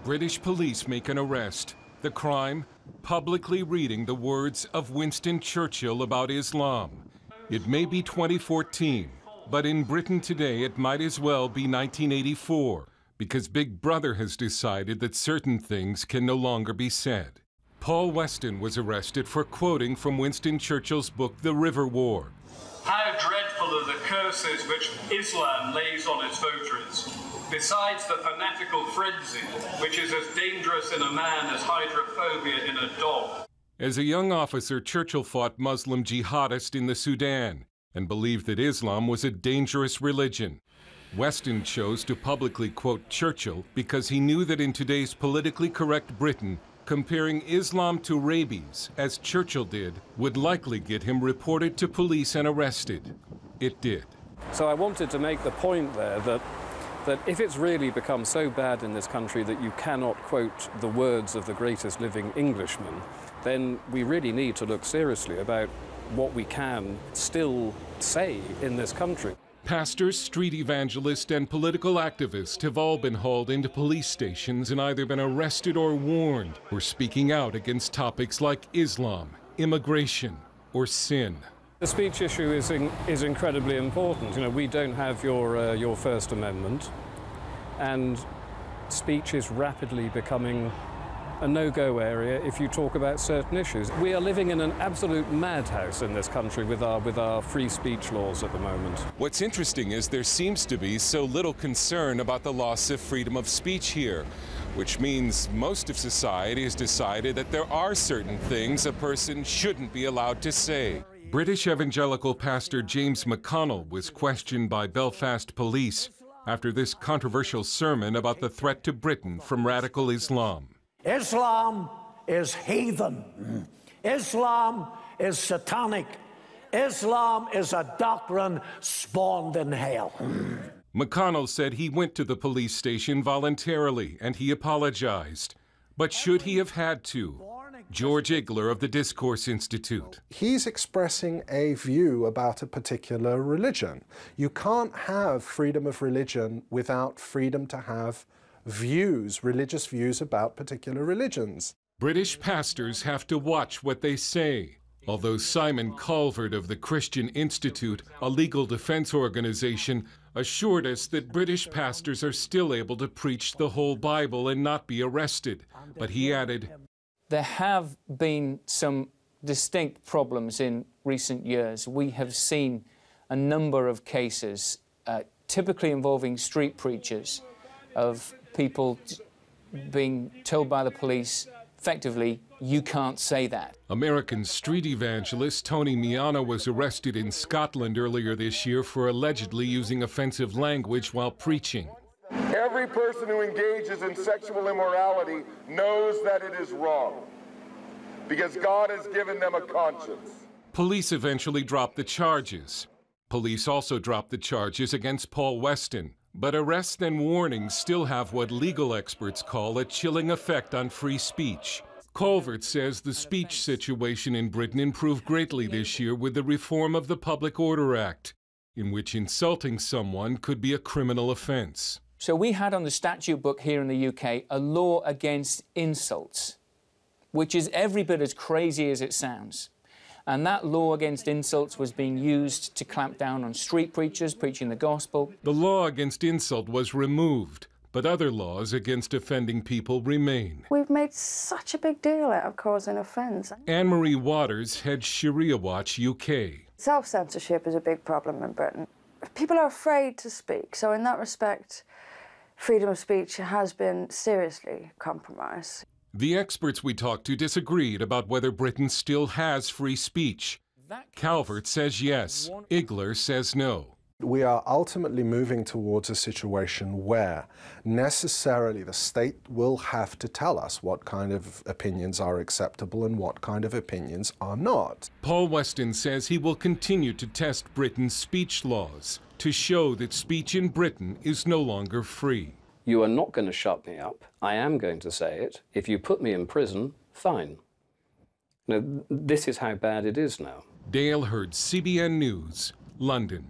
British police make an arrest. The crime? Publicly reading the words of Winston Churchill about Islam. It may be 2014, but in Britain today it might as well be 1984, because Big Brother has decided that certain things can no longer be said. Paul Weston was arrested for quoting from Winston Churchill's book, The River War. How dreadful are the curses which Islam lays on its votaries, besides the fanatical frenzy, which is as dangerous in a man as hydrophobia in a dog. As a young officer, Churchill fought Muslim jihadists in the Sudan and believed that Islam was a dangerous religion. Weston chose to publicly quote Churchill because he knew that in today's politically correct Britain, comparing Islam to rabies, as Churchill did, would likely get him reported to police and arrested. It did. So I wanted to make the point there that if it's really become so bad in this country that you cannot quote the words of the greatest living Englishman, then we really need to look seriously about what we can still say in this country. Pastors, street evangelists, and political activists have all been hauled into police stations and either been arrested or warned for speaking out against topics like Islam, immigration, or sin. The speech issue is incredibly important. You know, we don't have your First Amendment, and speech is rapidly becoming a no-go area if you talk about certain issues. We are living in an absolute madhouse in this country with our free speech laws at the moment. What's interesting is there seems to be so little concern about the loss of freedom of speech here, which means most of society has decided that there are certain things a person shouldn't be allowed to say. British evangelical pastor James McConnell was questioned by Belfast police after this controversial sermon about the threat to Britain from radical Islam. Islam is heathen. Islam is satanic. Islam is a doctrine spawned in hell. McConnell said he went to the police station voluntarily and he apologized. But should he have had to? George Orwell of the Discourse Institute. He's expressing a view about a particular religion. You can't have freedom of religion without freedom to have views, religious views about particular religions. British pastors have to watch what they say. Although Simon Calvert of the Christian Institute, a legal defense organization, assured us that British pastors are still able to preach the whole Bible and not be arrested. But he added, there have been some distinct problems in recent years. We have seen a number of cases, typically involving street preachers, of people being told by the police, effectively, you can't say that. American street evangelist Tony Miana was arrested in Scotland earlier this year for allegedly using offensive language while preaching. Every person who engages in sexual immorality knows that it is wrong, because God has given them a conscience. Police eventually dropped the charges. Police also dropped the charges against Paul Weston. But arrests and warnings still have what legal experts call a chilling effect on free speech. Calvert says the speech situation in Britain improved greatly this year with the reform of the Public Order Act, in which insulting someone could be a criminal offense. So we had on the statute book here in the UK a law against insults, which is every bit as crazy as it sounds. And that law against insults was being used to clamp down on street preachers preaching the gospel. The law against insult was removed, but other laws against offending people remain. We've made such a big deal out of causing offence. Anne-Marie Waters heads Sharia Watch UK. Self-censorship is a big problem in Britain. People are afraid to speak, so in that respect, freedom of speech has been seriously compromised. The experts we talked to disagreed about whether Britain still has free speech. Calvert says yes. Orwell says no. We are ultimately moving towards a situation where necessarily the state will have to tell us what kind of opinions are acceptable and what kind of opinions are not. Paul Weston says he will continue to test Britain's speech laws to show that speech in Britain is no longer free. You are not going to shut me up. I am going to say it. If you put me in prison, fine. Now, this is how bad it is now. Dale Hurd, CBN News, London.